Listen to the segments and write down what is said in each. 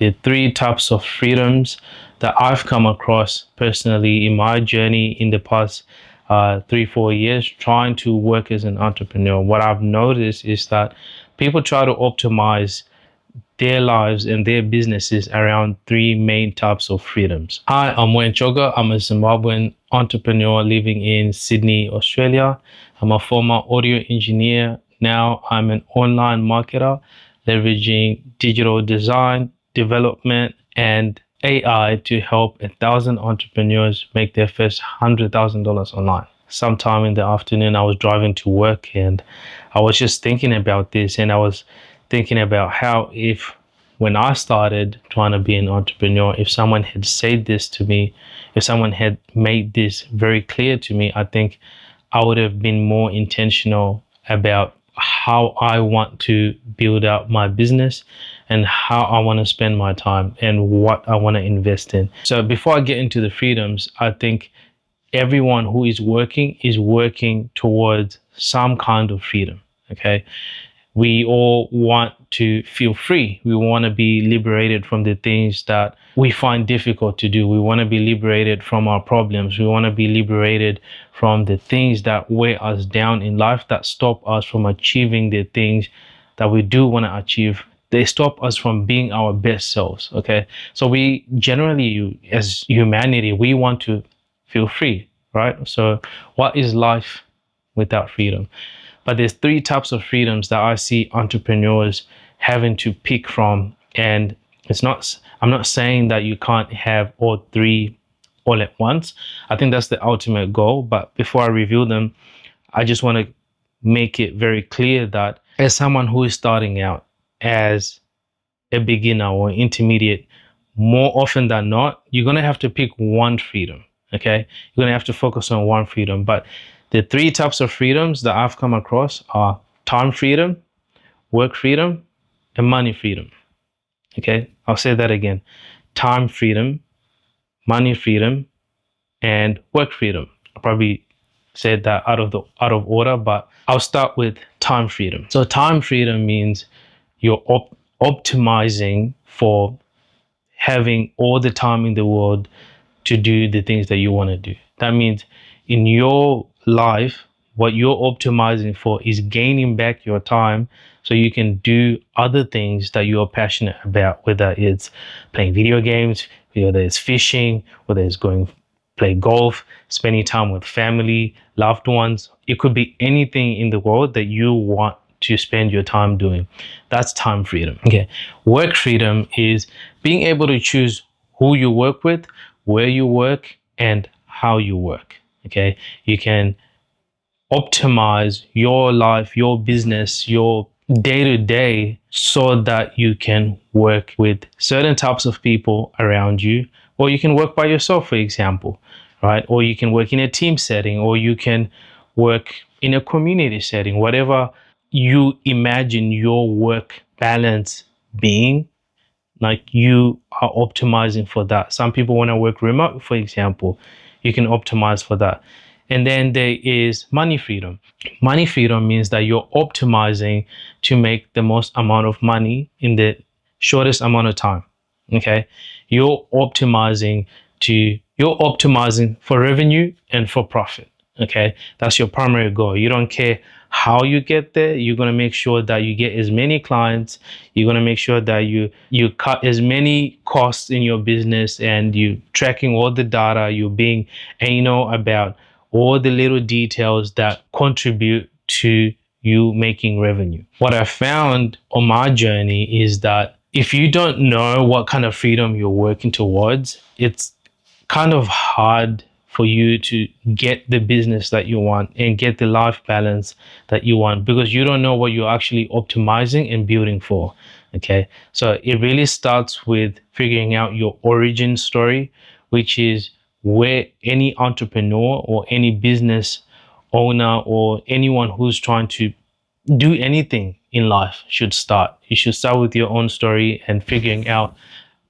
the three types of freedoms that I've come across personally in my journey in the past 3-4 years trying to work as an entrepreneur. What I've noticed is that people try to optimize their lives and their businesses around three main types of freedoms. Hi, I'm Wayne Choga. I'm a Zimbabwean entrepreneur living in Sydney, Australia. I'm a former audio engineer. Now I'm an online marketer, leveraging digital design, development, and AI to help 1,000 entrepreneurs make their first $100,000 online. Sometime in the afternoon, I was driving to work and I was just thinking about this, and I was thinking about how if when I started trying to be an entrepreneur, if someone had said this to me, if someone had made this very clear to me, I think I would have been more intentional about how I want to build out my business and how I want to spend my time and what I want to invest in. So before I get into the freedoms, I think everyone who is working towards some kind of freedom. Okay. We all want to feel free. We want to be liberated from the things that we find difficult to do. We want to be liberated from our problems. We want to be liberated from the things that weigh us down in life, that stop us from achieving the things that we do want to achieve. They stop us from being our best selves. Okay. So we generally, as humanity, we want to feel free, right? So what is life without freedom? But there's three types of freedoms that I see entrepreneurs having to pick from. And I'm not saying that you can't have all three all at once. I think that's the ultimate goal. But before I reveal them, I just want to make it very clear that as someone who is starting out as a beginner or intermediate, more often than not, you're going to have to pick one freedom. Okay. You're going to have to focus on one freedom. But the three types of freedoms that I've come across are time freedom, work freedom, and money freedom. Okay, I'll say that again. Time freedom, money freedom, and work freedom. I probably said that out of order, but I'll start with time freedom. So time freedom means you're optimizing for having all the time in the world to do the things that you want to do. That means in your life, what you're optimizing for is gaining back your time so you can do other things that you're passionate about, whether it's playing video games, whether it's fishing, whether it's going play golf, spending time with family, loved ones. It could be anything in the world that you want to spend your time doing. That's time freedom. Okay. Work freedom is being able to choose who you work with, where you work, and how you work. Okay. You can optimize your life, your business, your day-to-day so that you can work with certain types of people around you, or you can work by yourself, for example, right? Or you can work in a team setting, or you can work in a community setting, whatever you imagine your work balance being, like you are optimizing for that. Some people want to work remote, for example. You can optimize for that. And then there is money freedom. Money freedom means that you're optimizing to make the most amount of money in the shortest amount of time. Okay. You're optimizing for revenue and for profit. Okay. That's your primary goal. You don't care how you get there. You're going to make sure that you get as many clients. You're going to make sure that you cut as many costs in your business, and you tracking all the data. You're being anal about all the little details that contribute to you making revenue. What I found on my journey is that if you don't know what kind of freedom you're working towards, it's kind of hard for you to get the business that you want and get the life balance that you want, because you don't know what you're actually optimizing and building for. Okay. So it really starts with figuring out your origin story, which is where any entrepreneur or any business owner or anyone who's trying to do anything in life should start. You should start with your own story and figuring out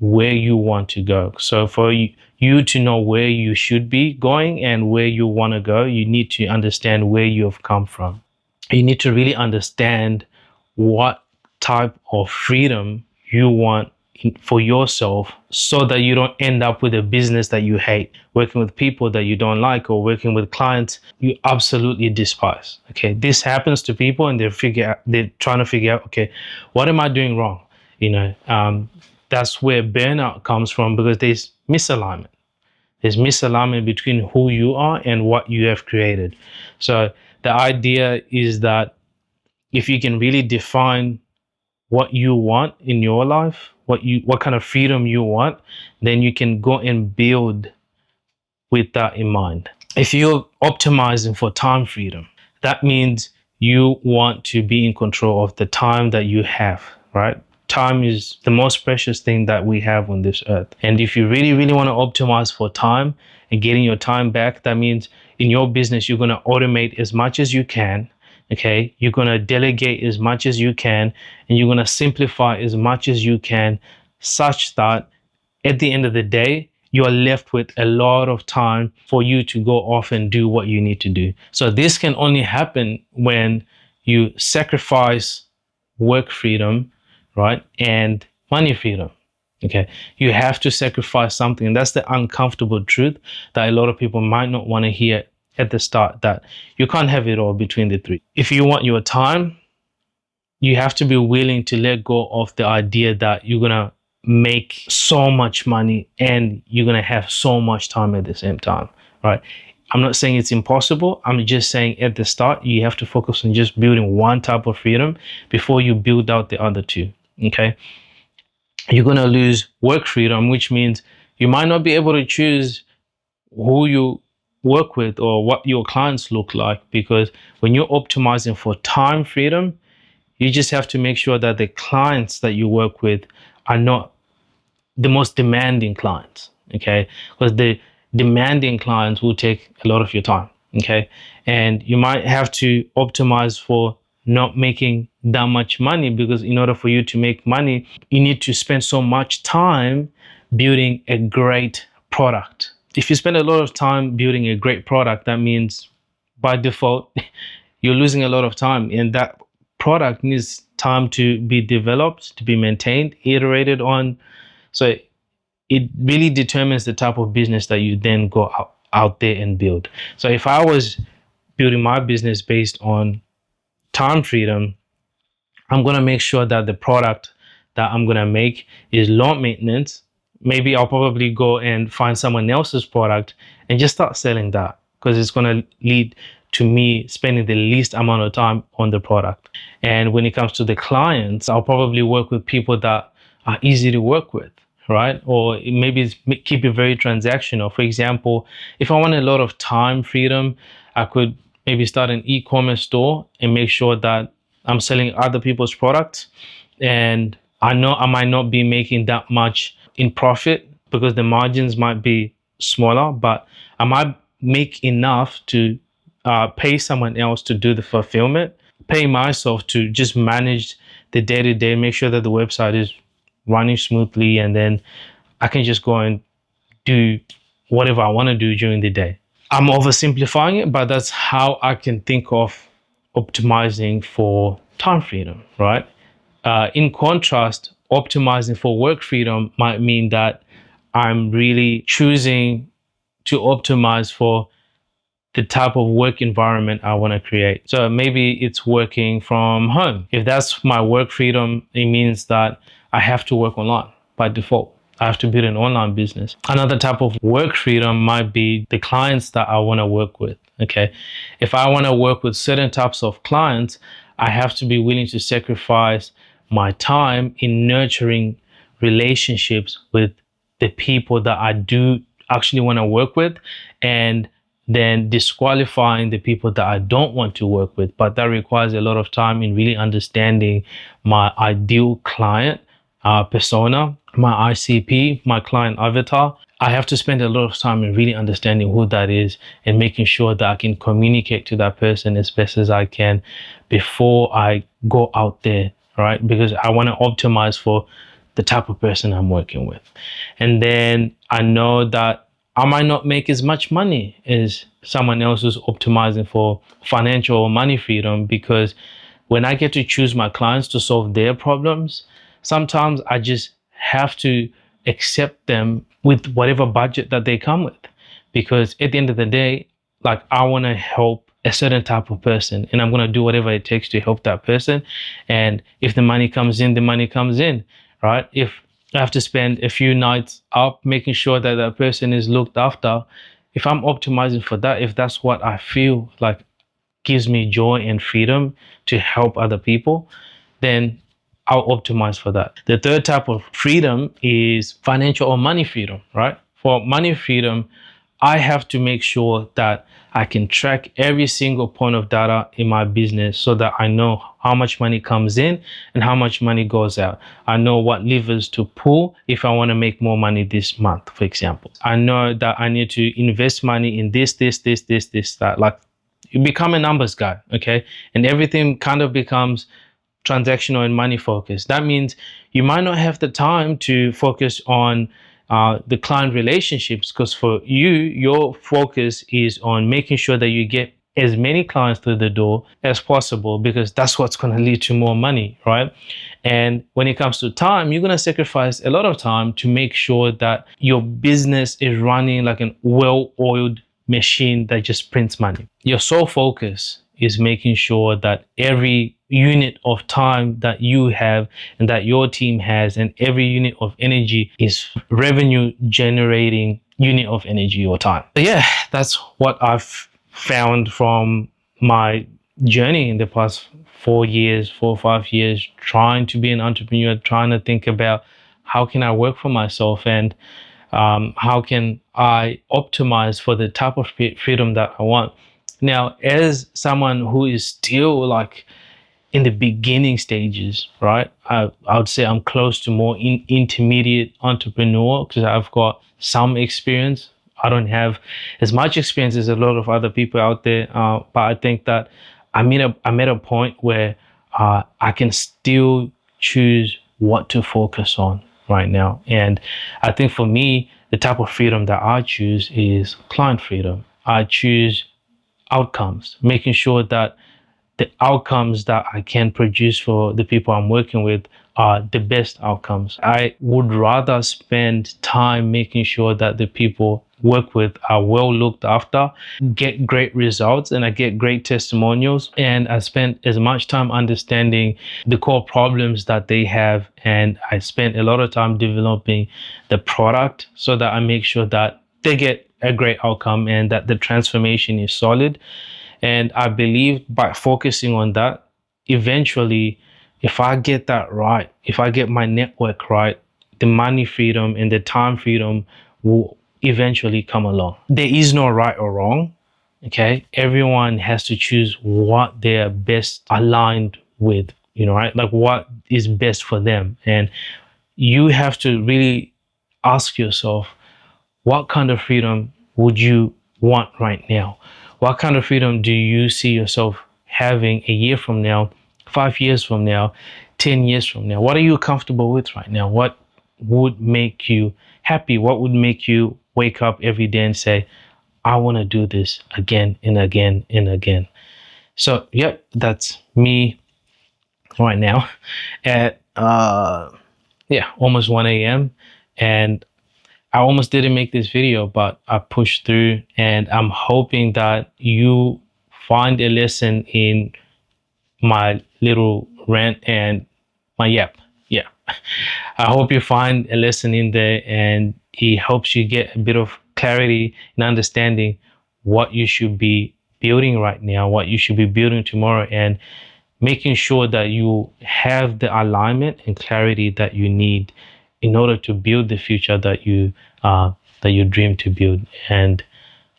where you want to go. So for you to know where you should be going and where you want to go, you need to understand where you have come from. You need to really understand what type of freedom you want for yourself, so that you don't end up with a business that you hate, working with people that you don't like, or working with clients you absolutely despise. Okay, this happens to people, and they're trying to figure out, okay, what am I doing wrong? That's where burnout comes from, because there's misalignment. There's misalignment between who you are and what you have created. So the idea is that if you can really define what you want in your life, what kind of freedom you want, then you can go and build with that in mind. If you're optimizing for time freedom, that means you want to be in control of the time that you have, right? Time is the most precious thing that we have on this earth. And if you really, really want to optimize for time and getting your time back, that means in your business, you're going to automate as much as you can. Okay, you're going to delegate as much as you can, and you're going to simplify as much as you can, such that at the end of the day, you are left with a lot of time for you to go off and do what you need to do. So this can only happen when you sacrifice work freedom, right, and money freedom. Okay, you have to sacrifice something, and that's the uncomfortable truth that a lot of people might not want to hear at the start, that you can't have it all between the three. If you want your time, you have to be willing to let go of the idea that you're going to make so much money and you're going to have so much time at the same time, right? I'm not saying it's impossible. I'm just saying at the start, you have to focus on just building one type of freedom before you build out the other two, okay? You're going to lose work freedom, which means you might not be able to choose who you work with or what your clients look like, because when you're optimizing for time freedom, you just have to make sure that the clients that you work with are not the most demanding clients, okay? Because the demanding clients will take a lot of your time, okay? And you might have to optimize for not making that much money, because in order for you to make money, you need to spend so much time building a great product. If you spend a lot of time building a great product, that means by default, you're losing a lot of time, and that product needs time to be developed, to be maintained, iterated on. So it really determines the type of business that you then go out there and build. So if I was building my business based on time freedom, I'm going to make sure that the product that I'm going to make is low maintenance. Maybe I'll probably go and find someone else's product and just start selling that, because it's going to lead to me spending the least amount of time on the product. And when it comes to the clients, I'll probably work with people that are easy to work with, right? Or maybe keep it very transactional. For example, if I want a lot of time freedom, I could maybe start an e-commerce store and make sure that I'm selling other people's products. And I know I might not be making that much in profit because the margins might be smaller, but I might make enough to pay someone else to do the fulfillment, pay myself to just manage the day-to-day, make sure that the website is running smoothly, and then I can just go and do whatever I want to do during the day. I'm oversimplifying it, but that's how I can think of optimizing for time freedom, right? In contrast, optimizing for work freedom might mean that I'm really choosing to optimize for the type of work environment I want to create. So maybe it's working from home. If that's my work freedom, it means that I have to work online by default. I have to build an online business. Another type of work freedom might be the clients that I want to work with. Okay. If I want to work with certain types of clients, I have to be willing to sacrifice my time in nurturing relationships with the people that I do actually want to work with, and then disqualifying the people that I don't want to work with. But that requires a lot of time in really understanding my ideal client persona, my ICP, my client avatar. I have to spend a lot of time in really understanding who that is and making sure that I can communicate to that person as best as I can before I go out there, right? Because I want to optimize for the type of person I'm working with. And then I know that I might not make as much money as someone else who's optimizing for financial or money freedom, because when I get to choose my clients to solve their problems, sometimes I just have to accept them with whatever budget that they come with. Because at the end of the day, like, I want to help a certain type of person, and I'm going to do whatever it takes to help that person. And if the money comes in, the money comes in, right? If I have to spend a few nights up making sure that that person is looked after, if I'm optimizing for that, if that's what I feel like gives me joy and freedom to help other people, then I'll optimize for that. The third type of freedom is financial or money freedom, right? For money freedom, I have to make sure that I can track every single point of data in my business so that I know how much money comes in and how much money goes out. I know what levers to pull if I want to make more money this month, for example. I know that I need to invest money in this, that. Like, you become a numbers guy, okay? And everything kind of becomes transactional and money focused. That means you might not have the time to focus on the client relationships, because for you, your focus is on making sure that you get as many clients through the door as possible, because that's what's going to lead to more money, right? And when it comes to time, you're going to sacrifice a lot of time to make sure that your business is running like an well-oiled machine that just prints money. Your sole focus is making sure that every unit of time that you have and that your team has, and every unit of energy, is revenue generating unit of energy or time. So yeah, that's what I've found from my journey in the past 4 or 5 years, trying to be an entrepreneur, trying to think about how can I work for myself, and how can I optimize for the type of freedom that I want. Now, as someone who is still like in the beginning stages, right? I would say I'm close to more intermediate entrepreneur, because I've got some experience. I don't have as much experience as a lot of other people out there, but I think that I'm at a point where I can still choose what to focus on right now. And I think for me, the type of freedom that I choose is client freedom. I choose outcomes, making sure that the outcomes that I can produce for the people I'm working with are the best outcomes. I would rather spend time making sure that the people work with are well looked after, get great results, and I get great testimonials. And I spend as much time understanding the core problems that they have. And I spend a lot of time developing the product so that I make sure that they get a great outcome and that the transformation is solid. And I believe by focusing on that, eventually, if I get that right, if I get my network right, the money freedom and the time freedom will eventually come along. There is no right or wrong, okay? Everyone has to choose what they're best aligned with, right? Like, what is best for them. And you have to really ask yourself, what kind of freedom would you want right now? What kind of freedom do you see yourself having a year from now, 5 years from now, 10 years from now? What are you comfortable with right now? What would make you happy? What would make you wake up every day and say, I want to do this again and again and again? So, yep, that's me right now at almost 1 a.m. And I almost didn't make this video, but I pushed through, and I'm hoping that you find a lesson in my little rant and my yap. Yeah. I hope you find a lesson in there, and it helps you get a bit of clarity and understanding what you should be building right now, what you should be building tomorrow, and making sure that you have the alignment and clarity that you need in order to build the future that you dream to build. And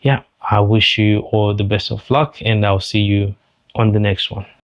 yeah, I wish you all the best of luck, and I'll see you on the next one.